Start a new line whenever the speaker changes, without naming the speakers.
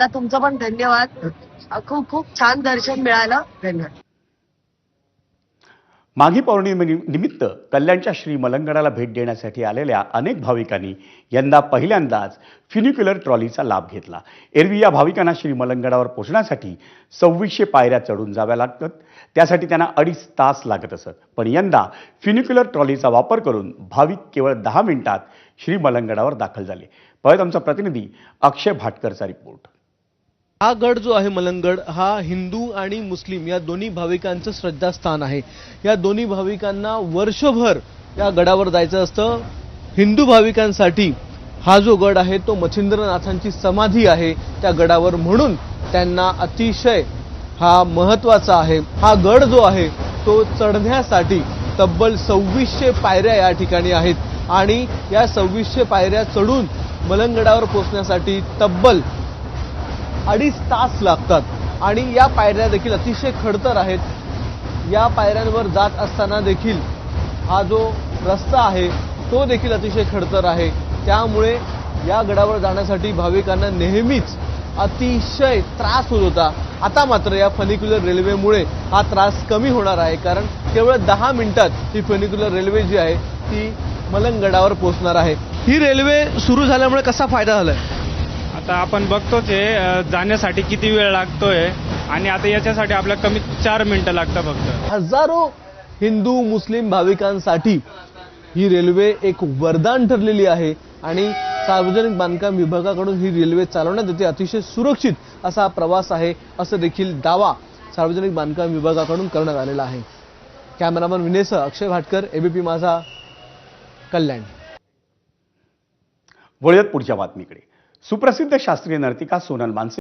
तर तुमचं पण धन्यवाद. खूप खूप छान दर्शन मिळालं. धन्यवाद.
माघी पौर्णिमेनिमित्त कल्याणच्या श्री मलंगडाला भेट देण्यासाठी आलेल्या अनेक भाविकांनी यंदा पहिल्यांदाच फ्युनिक्युलर ट्रॉलीचा लाभ घेतला. एरवी या भाविकांना श्री मलंगडावर पोहोचण्यासाठी 2600 पायऱ्या चढून जाव्या लागतात. त्यासाठी त्यांना 2.5 तास लागत असत. पण यंदा फ्युनिक्युलर ट्रॉलीचा वापर करून भाविक केवळ 10 मिनिटात श्री मलंगडावर दाखल झाले. परत आमचा प्रतिनिधी अक्षय भाटकरचा रिपोर्ट.
हा गड जो आहे मलंगड हा हिंदू आणि मुस्लिम या दोन्ही भाविकांचं श्रद्धास्थान आहे. या दोन्ही भाविकांना वर्षभर या गडावर जायचं असतं. हिंदू भाविकांसाठी हा जो गड आहे तो मच्छिंद्रनाथांची समाधी आहे त्या गडावर, म्हणून त्यांना अतिशय हा महत्त्वाचा आहे. हा गड जो आहे तो चढण्यासाठी तब्बल 2600 पायऱ्या या ठिकाणी आहेत आणि या 2600 पायऱ्या चढून मलंगडावर पोहोचण्यासाठी तब्बल 2.5 तास लागतात आणि या पायऱ्या देखील अतिशय खडतर आहेत. या पायऱ्यांवर जात असताना देखील हा जो रस्ता आहे तो देखील अतिशय खडतर आहे. त्यामुळे या गडावर जाण्यासाठी भाविकांना नेहमीच अतिशय त्रास होत होता. आता मात्र या फनिक्युलर रेल्वेमुळे हा त्रास कमी होणार आहे, कारण केवळ 10 मिनिटात ही फनिक्युलर रेल्वे जी आहे ती मलंगडावर पोहोचणार आहे. ही रेल्वे सुरू झाल्यामुळे कसा फायदा झालाय?
आता आपण बघतोच आहे जाण्यासाठी किती वेळ लागतोय आणि आता याच्यासाठी आपल्याला कमीत 4 मिनिटं लागतात फक्त.
हजारो हिंदू मुस्लिम भाविकांसाठी ही रेल्वे एक वरदान ठरलेली आहे आणि सार्वजनिक बांधकाम विभागाकडून ही रेल्वे चालवण्यात येते. अतिशय सुरक्षित असा प्रवास आहे असं देखील दावा सार्वजनिक बांधकाम विभागाकडून करण्यात आलेला आहे. कॅमेरामन विनेसह अक्षय भाटकर, एबीपी माझा, कल्याण.
वळूयात पुढच्या बातमीकडे. सुप्रसिद्ध शास्त्रीय नर्तिका सोनल मानसिंग